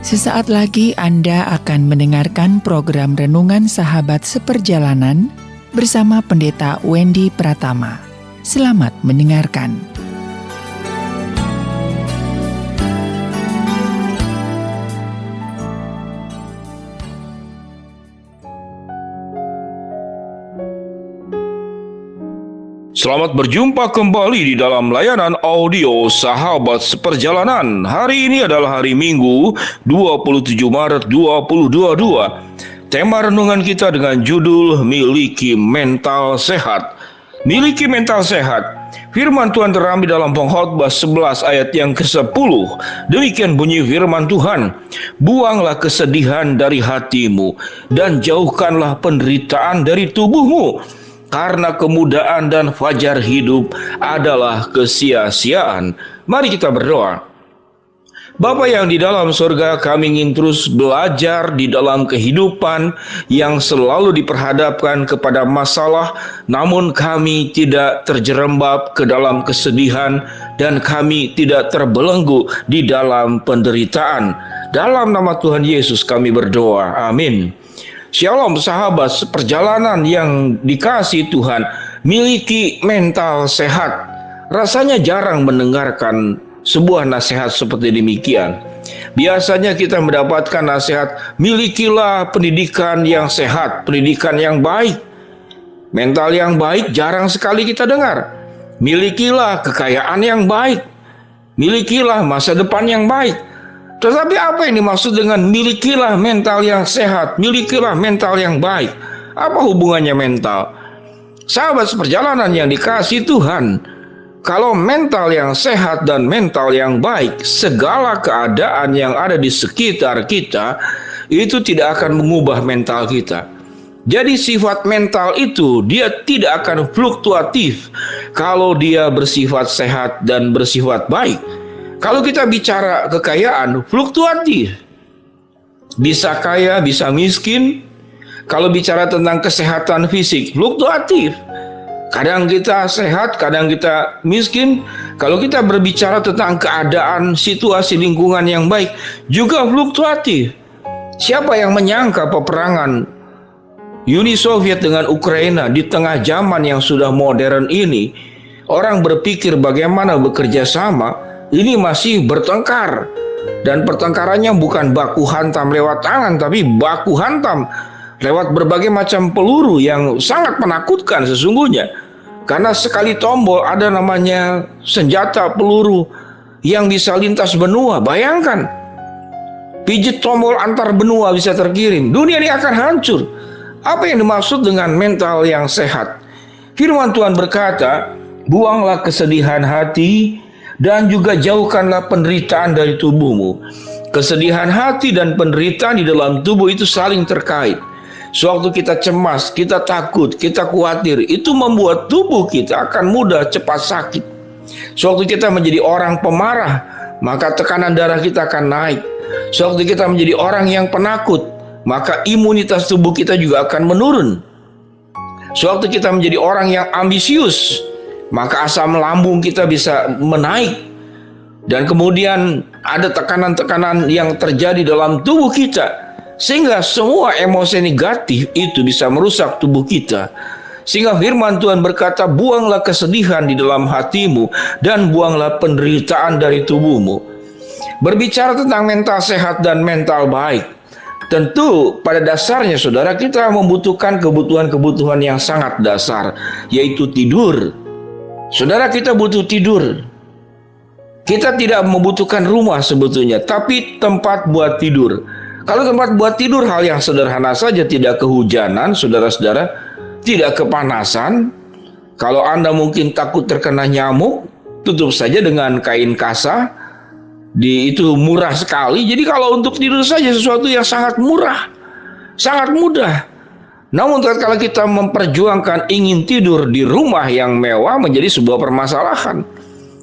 Sesaat lagi Anda akan mendengarkan program Renungan Sahabat Seperjalanan bersama Pendeta Wendy Pratama. Selamat mendengarkan. Selamat berjumpa kembali di dalam layanan audio Sahabat Seperjalanan. Hari ini adalah hari Minggu, 27 Maret 2022. Tema renungan kita dengan judul Miliki Mental Sehat. Miliki mental sehat. Firman Tuhan terambil dalam Pengkhotbah 11 ayat yang ke-10. Demikian bunyi firman Tuhan. Buanglah kesedihan dari hatimu dan jauhkanlah penderitaan dari tubuhmu. Karena kemudahan dan fajar hidup adalah kesia-siaan. Mari kita berdoa. Bapa yang di dalam surga, kami ingin terus belajar di dalam kehidupan yang selalu diperhadapkan kepada masalah, namun kami tidak terjerembab ke dalam kesedihan dan kami tidak terbelenggu di dalam penderitaan. Dalam nama Tuhan Yesus kami berdoa. Amin. Shalom sahabat seperjalanan yang dikasihi Tuhan, miliki mental sehat. Rasanya jarang mendengarkan sebuah nasihat seperti demikian. Biasanya kita mendapatkan nasihat, milikilah pendidikan yang sehat, pendidikan yang baik. Mental yang baik jarang sekali kita dengar. Milikilah kekayaan yang baik, milikilah masa depan yang baik. Tetapi apa yang dimaksud dengan milikilah mental yang sehat, milikilah mental yang baik? Apa hubungannya mental? Sahabat seperjalanan yang dikasihi Tuhan, kalau mental yang sehat dan mental yang baik, segala keadaan yang ada di sekitar kita itu tidak akan mengubah mental kita. Jadi sifat mental itu dia tidak akan fluktuatif kalau dia bersifat sehat dan bersifat baik. Kalau kita bicara kekayaan, fluktuatif. Bisa kaya, bisa miskin. Kalau bicara tentang kesehatan fisik, fluktuatif. Kadang kita sehat, kadang kita miskin. Kalau kita berbicara tentang keadaan, situasi lingkungan yang baik, juga fluktuatif. Siapa yang menyangka peperangan Uni Soviet dengan Ukraina di tengah zaman yang sudah modern ini, orang berpikir bagaimana bekerja sama, ini masih bertengkar. Dan pertengkarannya bukan baku hantam lewat tangan, tapi baku hantam lewat berbagai macam peluru yang sangat menakutkan sesungguhnya. Karena sekali tombol ada namanya senjata peluru yang bisa lintas benua. Bayangkan, pijit tombol antar benua bisa terkirim. Dunia ini akan hancur. Apa yang dimaksud dengan mental yang sehat? Firman Tuhan berkata, buanglah kesedihan hati dan juga jauhkanlah penderitaan dari tubuhmu. Kesedihan hati dan penderitaan di dalam tubuh itu saling terkait. Sewaktu kita cemas, kita takut, kita khawatir, itu membuat tubuh kita akan mudah cepat sakit. Sewaktu kita menjadi orang pemarah, maka tekanan darah kita akan naik. Sewaktu kita menjadi orang yang penakut, maka imunitas tubuh kita juga akan menurun. Sewaktu kita menjadi orang yang ambisius, maka asam lambung kita bisa menaik. Dan kemudian ada tekanan-tekanan yang terjadi dalam tubuh kita, sehingga semua emosi negatif itu bisa merusak tubuh kita. Sehingga firman Tuhan berkata, buanglah kesedihan di dalam hatimu dan buanglah penderitaan dari tubuhmu. Berbicara tentang mental sehat dan mental baik, tentu pada dasarnya saudara, kita membutuhkan kebutuhan-kebutuhan yang sangat dasar, yaitu tidur. Saudara, kita butuh tidur. Kita tidak membutuhkan rumah sebetulnya, tapi tempat buat tidur. Kalau tempat buat tidur hal yang sederhana saja, tidak kehujanan, saudara-saudara, tidak kepanasan. Kalau Anda mungkin takut terkena nyamuk, tutup saja dengan kain kasa. Itu murah sekali. Jadi kalau untuk tidur saja sesuatu yang sangat murah, sangat mudah. Namun kalau kita memperjuangkan ingin tidur di rumah yang mewah menjadi sebuah permasalahan.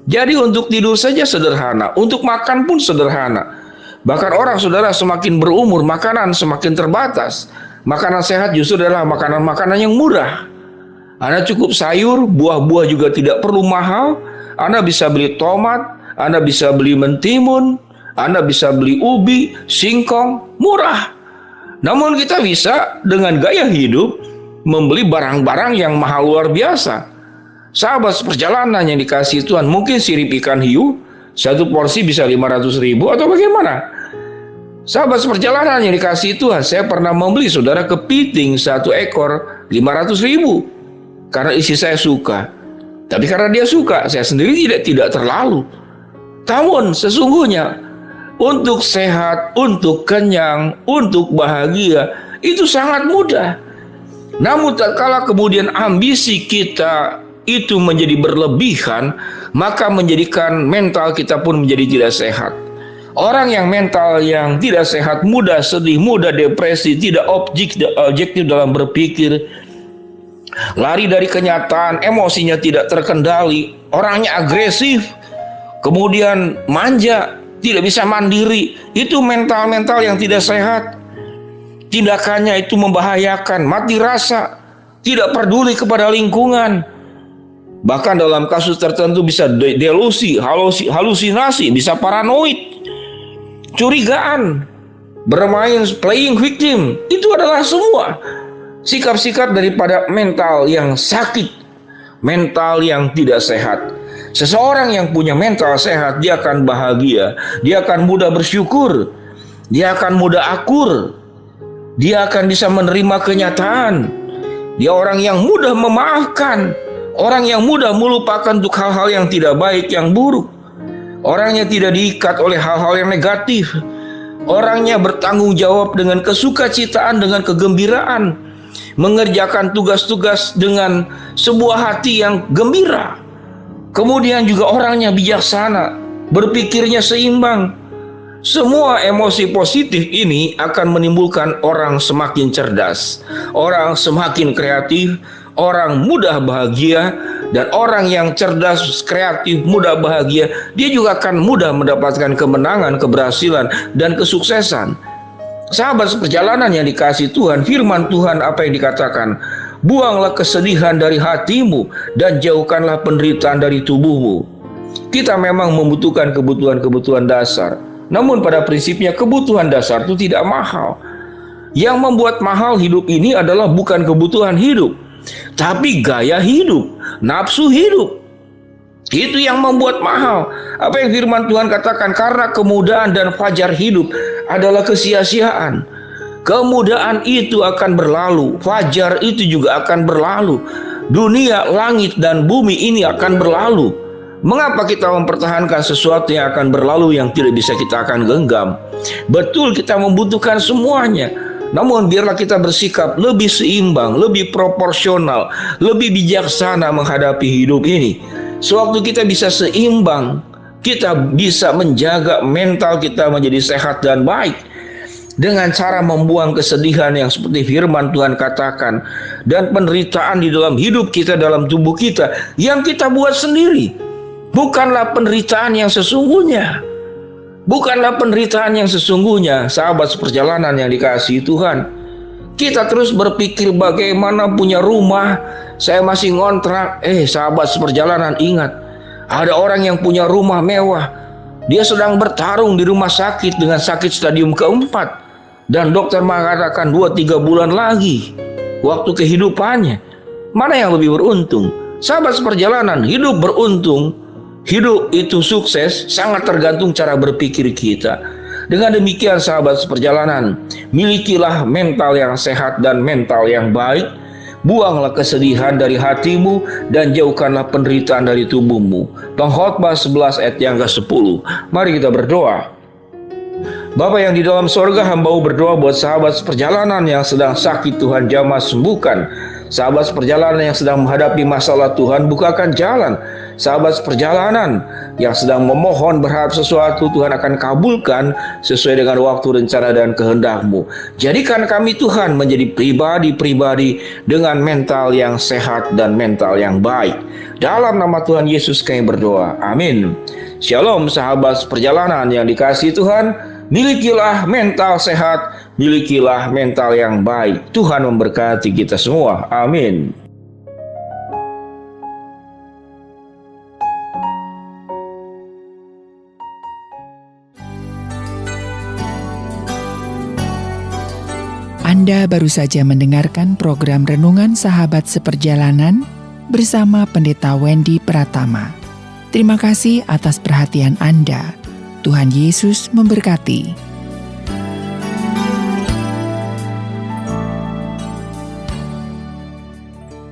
Jadi untuk tidur saja sederhana, untuk makan pun sederhana. Bahkan orang saudara semakin berumur, makanan semakin terbatas. Makanan sehat justru adalah makanan-makanan yang murah. Anda cukup sayur, buah-buah juga tidak perlu mahal. Anda bisa beli tomat, Anda bisa beli mentimun, Anda bisa beli ubi, singkong, murah. Namun kita bisa dengan gaya hidup membeli barang-barang yang mahal luar biasa. Sahabat seperjalanan yang dikasihi Tuhan, mungkin sirip ikan hiu satu porsi bisa 500.000 atau bagaimana? Sahabat seperjalanan yang dikasihi Tuhan, saya pernah membeli saudara kepiting satu ekor 500.000 karena istri saya suka. Tapi karena dia suka, saya sendiri tidak terlalu. Namun sesungguhnya untuk sehat, untuk kenyang, untuk bahagia itu sangat mudah. Namun tatkala kemudian ambisi kita itu menjadi berlebihan, maka menjadikan mental kita pun menjadi tidak sehat. Orang yang mental yang tidak sehat mudah sedih, mudah depresi, tidak objektif dalam berpikir, lari dari kenyataan, emosinya tidak terkendali, orangnya agresif, kemudian manja, tidak bisa mandiri. Itu mental-mental yang tidak sehat. Tindakannya itu membahayakan, mati rasa, tidak peduli kepada lingkungan. Bahkan dalam kasus tertentu bisa delusi, halusinasi, bisa paranoid, curigaan, bermain playing victim. Itu adalah semua sikap-sikap daripada mental yang sakit, mental yang tidak sehat. Seseorang yang punya mental sehat, dia akan bahagia, dia akan mudah bersyukur, dia akan mudah akur, dia akan bisa menerima kenyataan. Dia orang yang mudah memaafkan, orang yang mudah melupakan untuk hal-hal yang tidak baik, yang buruk. Orangnya tidak diikat oleh hal-hal yang negatif. Orangnya bertanggung jawab dengan kesukacitaan, dengan kegembiraan, mengerjakan tugas-tugas dengan sebuah hati yang gembira. Kemudian juga orangnya bijaksana, berpikirnya seimbang. Semua emosi positif ini akan menimbulkan orang semakin cerdas, orang semakin kreatif, orang mudah bahagia. Dan orang yang cerdas, kreatif, mudah bahagia, dia juga akan mudah mendapatkan kemenangan, keberhasilan, dan kesuksesan. Sahabat seperjalanan yang dikasihi Tuhan, firman Tuhan apa yang dikatakan? Buanglah kesedihan dari hatimu dan jauhkanlah penderitaan dari tubuhmu. Kita memang membutuhkan kebutuhan-kebutuhan dasar. Namun pada prinsipnya kebutuhan dasar itu tidak mahal. Yang membuat mahal hidup ini adalah bukan kebutuhan hidup, tapi gaya hidup, nafsu hidup. Itu yang membuat mahal. Apa yang firman Tuhan katakan? Karena kemudahan dan fajar hidup adalah kesia-siaan. Kemudahan itu akan berlalu, fajar itu juga akan berlalu. Dunia, langit, dan bumi ini akan berlalu. Mengapa kita mempertahankan sesuatu yang akan berlalu, yang tidak bisa kita akan genggam? Betul, kita membutuhkan semuanya. Namun biarlah kita bersikap lebih seimbang, lebih proporsional, lebih bijaksana menghadapi hidup ini. Sewaktu kita bisa seimbang, kita bisa menjaga mental kita menjadi sehat dan baik dengan cara membuang kesedihan yang seperti firman Tuhan katakan, dan penderitaan di dalam hidup kita, dalam tubuh kita yang kita buat sendiri. Bukanlah penderitaan yang sesungguhnya. Bukanlah penderitaan yang sesungguhnya. Sahabat seperjalanan yang dikasihi Tuhan, kita terus berpikir bagaimana punya rumah, saya masih ngontrak. Sahabat seperjalanan, ingat, ada orang yang punya rumah mewah, dia sedang bertarung di rumah sakit dengan sakit stadium keempat, dan dokter mengatakan 2-3 bulan lagi waktu kehidupannya. Mana yang lebih beruntung? Sahabat seperjalanan, hidup beruntung, hidup itu sukses, sangat tergantung cara berpikir kita. Dengan demikian sahabat seperjalanan, milikilah mental yang sehat dan mental yang baik. Buanglah kesedihan dari hatimu dan jauhkanlah penderitaan dari tubuhmu. Pengkhotbah 11 ayat yang ke-10. Mari kita berdoa. Bapa yang di dalam sorga, hamba-Mu berdoa buat sahabat seperjalanan yang sedang sakit, Tuhan jamah sembuhkan. Sahabat seperjalanan yang sedang menghadapi masalah, Tuhan bukakan jalan. Sahabat seperjalanan yang sedang memohon, berharap sesuatu, Tuhan akan kabulkan sesuai dengan waktu, rencana, dan kehendak-Mu. Jadikan kami Tuhan menjadi pribadi-pribadi dengan mental yang sehat dan mental yang baik. Dalam nama Tuhan Yesus kami berdoa. Amin. Shalom sahabat seperjalanan yang dikasihi Tuhan. Milikilah mental sehat, milikilah mental yang baik. Tuhan memberkati kita semua. Amin. Anda baru saja mendengarkan program Renungan Sahabat Seperjalanan bersama Pendeta Wendy Pratama. Terima kasih atas perhatian Anda. Tuhan Yesus memberkati.